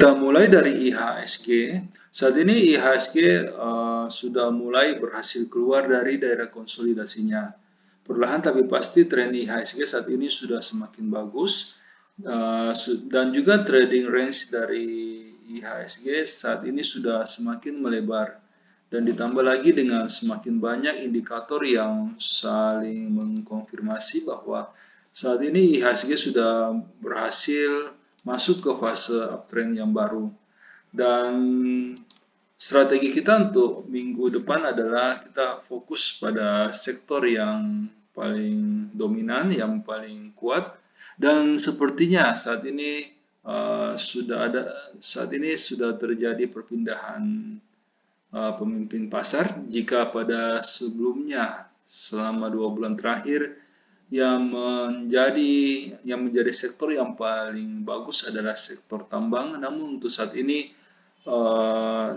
Kita mulai dari IHSG. Saat ini IHSG sudah mulai berhasil keluar dari daerah konsolidasinya. Perlahan tapi pasti tren IHSG saat ini sudah semakin bagus, dan juga trading range dari IHSG saat ini sudah semakin melebar. Dan ditambah lagi dengan semakin banyak indikator yang saling mengkonfirmasi bahwa saat ini IHSG sudah berhasil masuk ke fase uptrend yang baru. Dan strategi kita untuk minggu depan adalah kita fokus pada sektor yang paling dominan, yang paling kuat. Dan sepertinya saat ini sudah terjadi perpindahan pemimpin pasar. Jika pada sebelumnya selama 2 bulan terakhir yang menjadi sektor yang paling bagus adalah sektor tambang, namun untuk saat ini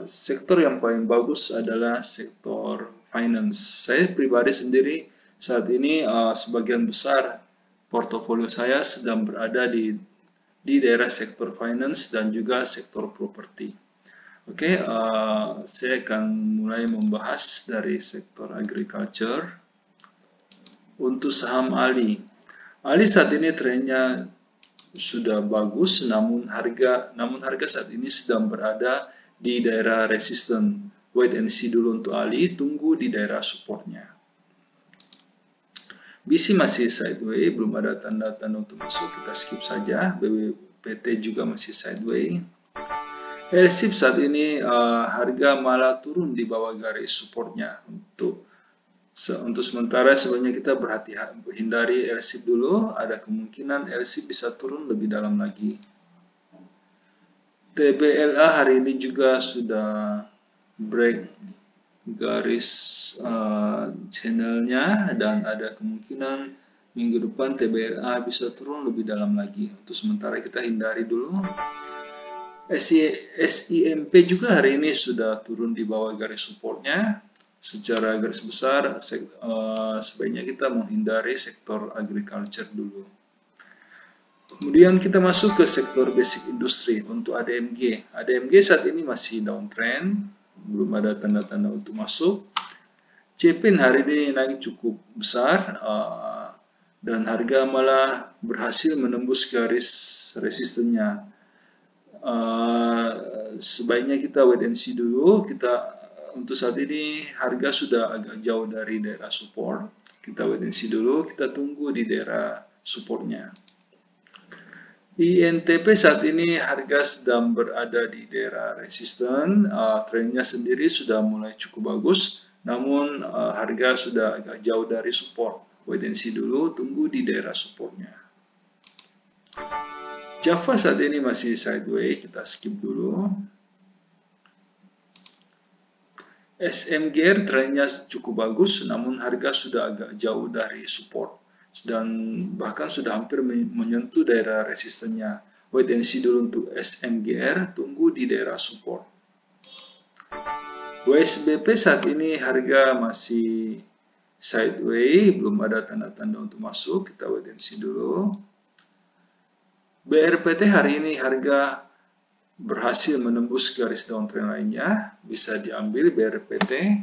sektor yang paling bagus adalah sektor finance. Saya pribadi sendiri saat ini sebagian besar portofolio saya sedang berada di daerah sektor finance dan juga sektor properti. Oke, saya akan mulai membahas dari sektor agriculture. Untuk saham ALI saat ini trennya sudah bagus, namun harga saat ini sedang berada di daerah resisten. Wait and see dulu untuk ALI, tunggu di daerah supportnya. BC masih sideways, belum ada tanda-tanda untuk masuk, kita skip saja. BWPT juga masih sideways. LSIP saat ini harga malah turun di bawah garis supportnya. Untuk sementara sebenarnya kita hindari LSIP dulu, ada kemungkinan LSIP bisa turun lebih dalam lagi. TBLA hari ini juga sudah break garis channelnya dan ada kemungkinan minggu depan TBLA bisa turun lebih dalam lagi. Untuk sementara kita hindari dulu. SIMP juga hari ini sudah turun di bawah garis supportnya. Secara garis besar, sebaiknya kita menghindari sektor agriculture dulu. Kemudian kita masuk ke sektor basic industry untuk ADMG. ADMG saat ini masih downtrend, belum ada tanda-tanda untuk masuk. CPIN hari ini naik cukup besar, dan harga malah berhasil menembus garis resistennya. Sebaiknya kita wait and see dulu. Untuk saat ini harga sudah agak jauh dari daerah support. Kita wait and see dulu, kita tunggu di daerah supportnya. INTP saat ini harga sedang berada di daerah resisten. Trennya sendiri sudah mulai cukup bagus, namun harga sudah agak jauh dari support. Wait and see dulu, tunggu di daerah supportnya. Java saat ini masih sideways, kita skip dulu. SMGR trennya cukup bagus, namun harga sudah agak jauh dari support dan bahkan sudah hampir menyentuh daerah resistennya. Wait and see dulu untuk SMGR, tunggu di daerah support. WSBP saat ini harga masih sideways, belum ada tanda-tanda untuk masuk, kita wait and see dulu. BRPT hari ini harga berhasil menembus garis downtrend lainnya, bisa diambil BRPT.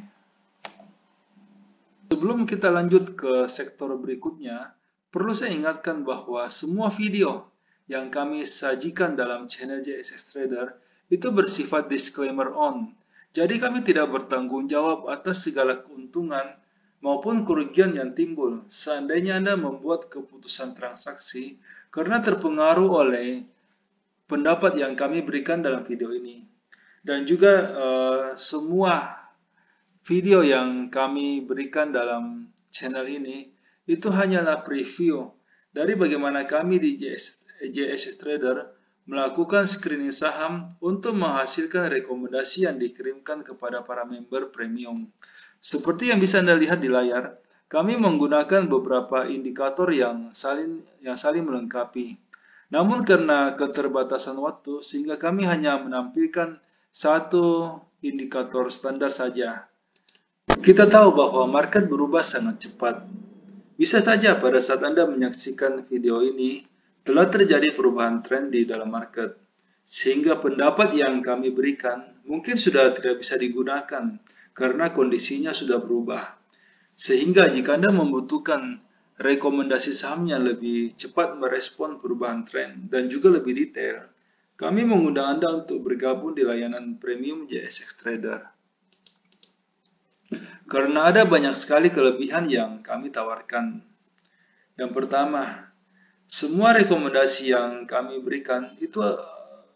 Sebelum kita lanjut ke sektor berikutnya, perlu saya ingatkan bahwa semua video yang kami sajikan dalam channel JSX Trader itu bersifat disclaimer on. Jadi kami tidak bertanggung jawab atas segala keuntungan maupun kerugian yang timbul seandainya Anda membuat keputusan transaksi karena terpengaruh oleh pendapat yang kami berikan dalam video ini. Dan juga semua video yang kami berikan dalam channel ini itu hanyalah preview dari bagaimana kami di JSX Trader melakukan screening saham untuk menghasilkan rekomendasi yang dikirimkan kepada para member premium. Seperti yang bisa Anda lihat di layar, kami menggunakan beberapa indikator yang saling melengkapi. Namun karena keterbatasan waktu, sehingga kami hanya menampilkan satu indikator standar saja. Kita tahu bahwa market berubah sangat cepat. Bisa saja pada saat Anda menyaksikan video ini, telah terjadi perubahan tren di dalam market. sehingga pendapat yang kami berikan mungkin sudah tidak bisa digunakan karena kondisinya sudah berubah. Sehingga jika Anda membutuhkan rekomendasi saham yang lebih cepat merespon perubahan tren dan juga lebih detail, kami mengundang Anda untuk bergabung di layanan premium JSX Trader. Karena ada banyak sekali kelebihan yang kami tawarkan. Yang pertama, semua rekomendasi yang kami berikan itu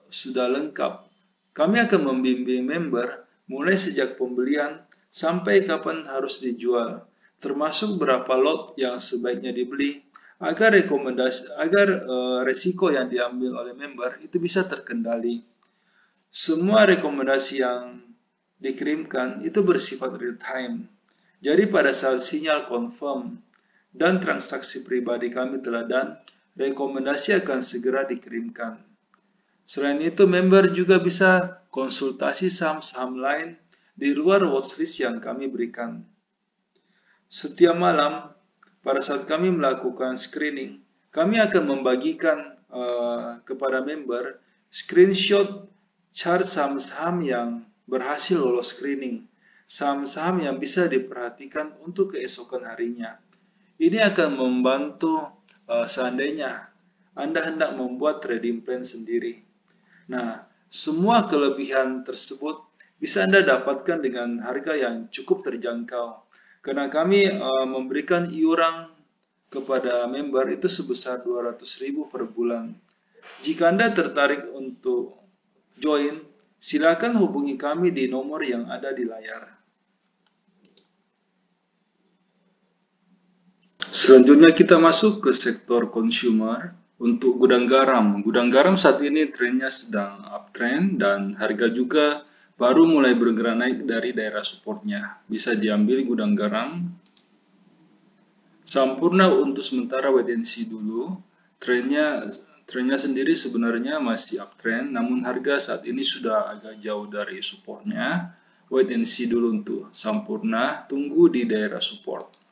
sudah lengkap. Kami akan membimbing member mulai sejak pembelian sampai kapan harus dijual, termasuk berapa lot yang sebaiknya dibeli, agar resiko yang diambil oleh member itu bisa terkendali. Semua rekomendasi yang dikirimkan itu bersifat real time. Jadi pada saat sinyal confirm dan transaksi pribadi kami telah done, rekomendasi akan segera dikirimkan. Selain itu, member juga bisa konsultasi saham-saham lain di luar watchlist yang kami berikan. Setiap malam, pada saat kami melakukan screening, kami akan membagikan kepada member screenshot chart saham-saham yang berhasil lolos screening, saham-saham yang bisa diperhatikan untuk keesokan harinya. Ini akan membantu seandainya Anda hendak membuat trading plan sendiri. Nah, semua kelebihan tersebut bisa Anda dapatkan dengan harga yang cukup terjangkau. Karena kami memberikan iuran kepada member itu sebesar 200.000 per bulan. Jika Anda tertarik untuk join, silakan hubungi kami di nomor yang ada di layar. Selanjutnya kita masuk ke sektor consumer. Untuk gudang garam. Gudang garam saat ini trennya sedang uptrend dan harga juga baru mulai bergerak naik dari daerah supportnya. Bisa diambil gudang garam. Sampurna untuk sementara wait and see dulu. Trennya sendiri sebenarnya masih uptrend, namun harga saat ini sudah agak jauh dari supportnya. Wait and see dulu untuk Sampurna. Tunggu di daerah support.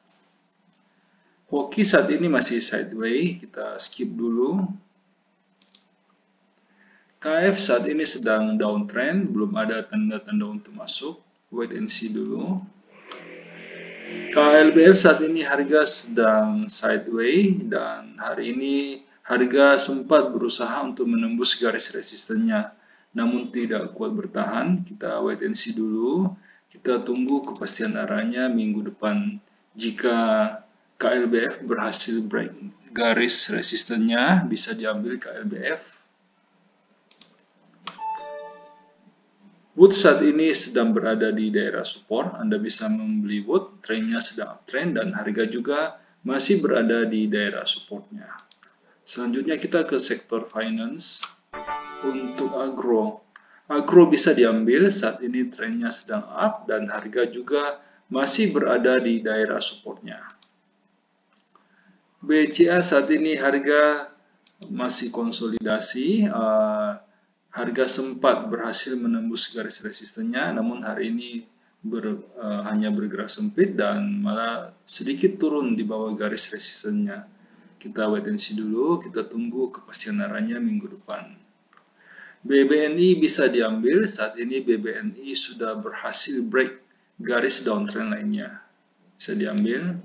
Hoki saat ini masih sideways, kita skip dulu. KF saat ini sedang downtrend, belum ada tanda-tanda untuk masuk. Wait and see dulu. KLBF saat ini harga sedang sideways dan hari ini harga sempat berusaha untuk menembus garis resistennya, namun tidak kuat bertahan. Kita wait and see dulu. Kita tunggu kepastian arahnya minggu depan. Jika KLBF berhasil break garis resistennya, bisa diambil KLBF. Wood saat ini sedang berada di daerah support, Anda bisa membeli Wood, trennya sedang uptrend dan harga juga masih berada di daerah supportnya. Selanjutnya kita ke sektor finance. Untuk agro bisa diambil, saat ini trennya sedang up dan harga juga masih berada di daerah supportnya. BCA saat ini harga masih konsolidasi, harga sempat berhasil menembus garis resistennya, namun hari ini hanya bergerak sempit dan malah sedikit turun di bawah garis resistennya. Kita wait and see dulu, kita tunggu kepastian arahnya minggu depan. BBNI bisa diambil, saat ini BBNI sudah berhasil break garis downtrend lainnya, bisa diambil.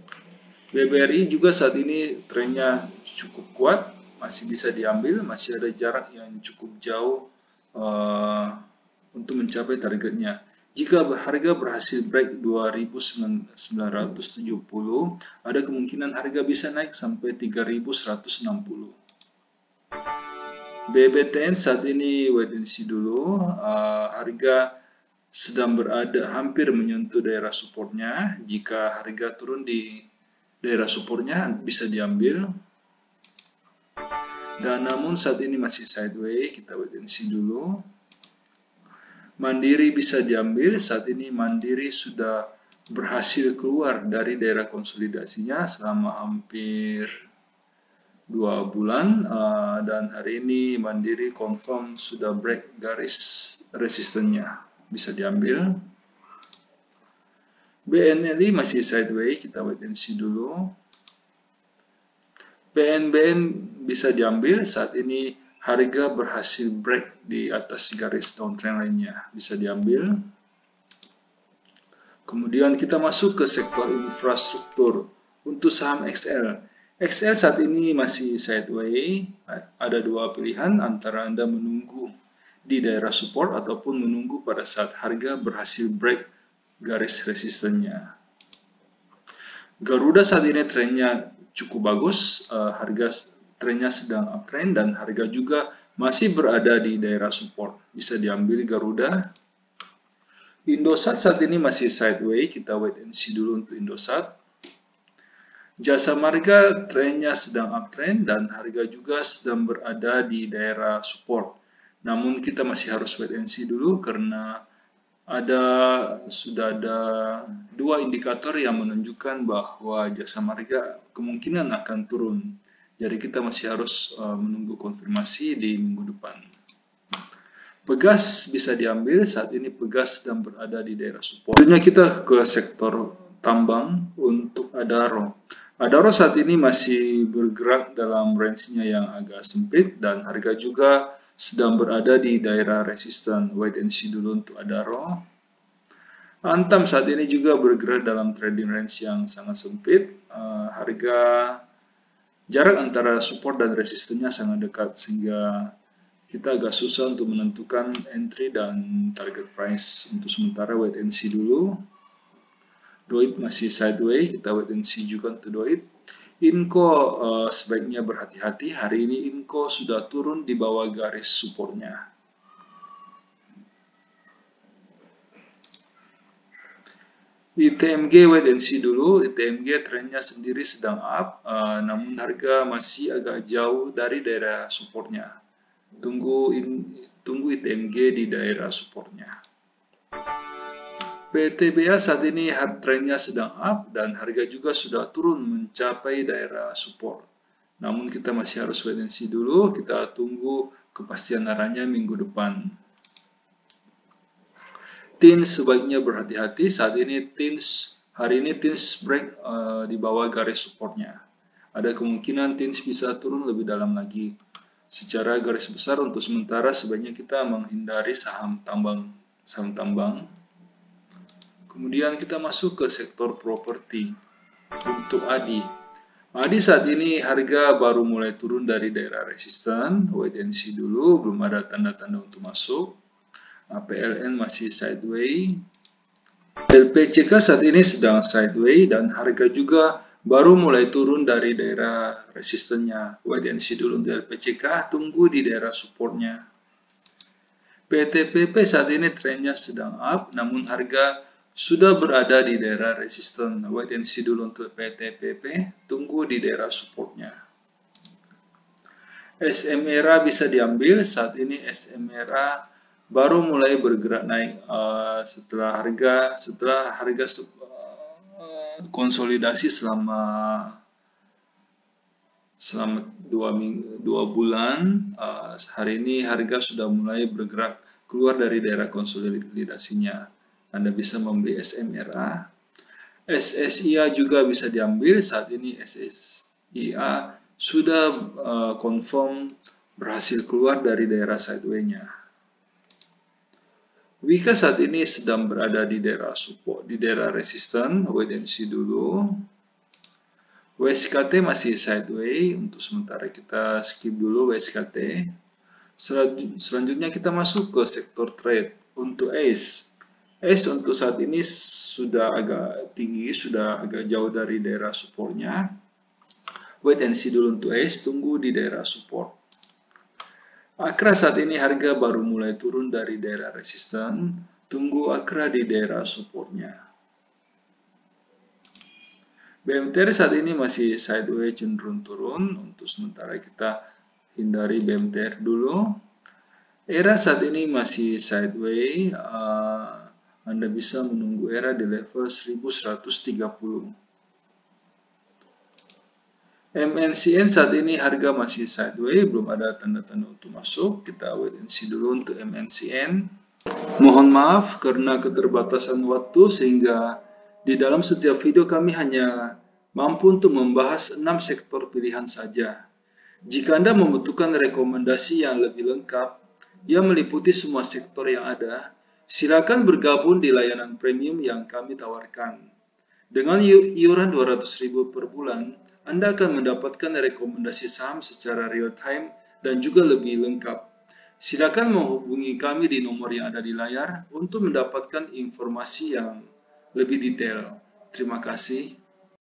BBRI juga saat ini trennya cukup kuat, masih bisa diambil, masih ada jarak yang cukup jauh untuk mencapai targetnya. Jika harga berhasil break 2.970, ada kemungkinan harga bisa naik sampai 3.160. BBTN saat ini wait and see dulu, harga sedang berada hampir menyentuh daerah supportnya. Jika harga turun di daerah supportnya bisa diambil. Dan namun saat ini masih sideways, kita wait and see dulu. Mandiri bisa diambil, saat ini Mandiri sudah berhasil keluar dari daerah konsolidasinya selama hampir 2 bulan dan hari ini Mandiri confirm sudah break garis resistennya, bisa diambil. BNLI masih sideways, kita wait and see dulu. PNBN bisa diambil, saat ini harga berhasil break di atas garis downtrend lainnya, bisa diambil. Kemudian kita masuk ke sektor infrastruktur. Untuk saham XL. XL saat ini masih sideways. Ada dua pilihan antara Anda menunggu di daerah support ataupun menunggu pada saat harga berhasil break garis resistennya. Garuda saat ini trennya cukup bagus, harga trennya sedang uptrend dan harga juga masih berada di daerah support. Bisa diambil Garuda. Indosat saat ini masih sideways, kita wait and see dulu untuk Indosat. Jasa Marga trennya sedang uptrend dan harga juga sedang berada di daerah support. Namun kita masih harus wait and see dulu karena sudah ada dua indikator yang menunjukkan bahwa Jasa Marga kemungkinan akan turun. Jadi kita masih harus menunggu konfirmasi di minggu depan. Pegas bisa diambil, saat ini Pegas sedang berada di daerah support. Selanjutnya kita ke sektor tambang untuk Adaro. Adaro saat ini masih bergerak dalam range-nya yang agak sempit dan harga juga sedang berada di daerah resisten. Wait and see dulu untuk Adaro. Antam saat ini juga bergerak dalam trading range yang sangat sempit. Harga jarak antara support dan resistennya sangat dekat sehingga kita agak susah untuk menentukan entry dan target price. Untuk sementara wait and see dulu. Doit masih sideways, kita wait and see juga untuk Doit. Inco sebaiknya berhati-hati, hari ini Inco sudah turun di bawah garis supportnya. ITMG wait and see dulu, ITMG trennya sendiri sedang up, namun harga masih agak jauh dari daerah supportnya. Tunggu ITMG di daerah supportnya. PTBA saat ini trennya sedang up dan harga juga sudah turun mencapai daerah support. Namun kita masih harus wait and see dulu, kita tunggu kepastian arahnya minggu depan. TINS sebaiknya berhati-hati, saat ini hari ini TINS break di bawah garis supportnya. Ada kemungkinan TINS bisa turun lebih dalam lagi. Secara garis besar untuk sementara sebaiknya kita menghindari saham tambang. Kemudian kita masuk ke sektor properti untuk ADI. ADI saat ini harga baru mulai turun dari daerah resisten, wait and see dulu, belum ada tanda-tanda untuk masuk. PLN masih sideways. LPCK saat ini sedang sideways dan harga juga baru mulai turun dari daerah resistennya. Wait and see dulu untuk LPCK, tunggu di daerah supportnya. PTPP saat ini trennya sedang up, namun harga sudah berada di daerah resisten. Wait and see dulu untuk PTPP, tunggu di daerah supportnya. SMRA bisa diambil, saat ini SMRA baru mulai bergerak naik setelah harga konsolidasi selama 2 bulan. Hari ini harga sudah mulai bergerak keluar dari daerah konsolidasinya. Anda bisa membeli SMRA. SSIA juga bisa diambil. Saat ini SSIA sudah confirm berhasil keluar dari daerah sideways-nya. Wika saat ini sedang berada di daerah support, di daerah resisten. Wait and see dulu. WSKT masih sideways. Untuk sementara kita skip dulu WSKT. Selanjutnya kita masuk ke sektor trade. Untuk ACE. ACE untuk saat ini sudah agak tinggi, sudah agak jauh dari daerah supportnya. Wait and see dulu untuk ACE, tunggu di daerah support. Akra saat ini harga baru mulai turun dari daerah resisten, tunggu Akra di daerah supportnya. BMTR saat ini masih sideways cenderung turun, untuk sementara kita hindari BMTR dulu. ERA saat ini masih sideways, Anda bisa menunggu ERA di level 1130. MNCN saat ini harga masih sideways, belum ada tanda-tanda untuk masuk. Kita wait and see dulu untuk MNCN. Mohon maaf karena keterbatasan waktu sehingga di dalam setiap video kami hanya mampu untuk membahas 6 sektor pilihan saja. Jika Anda membutuhkan rekomendasi yang lebih lengkap, yang meliputi semua sektor yang ada, silakan bergabung di layanan premium yang kami tawarkan. Dengan iuran 200.000 per bulan, Anda akan mendapatkan rekomendasi saham secara real-time dan juga lebih lengkap. Silakan menghubungi kami di nomor yang ada di layar untuk mendapatkan informasi yang lebih detail. Terima kasih.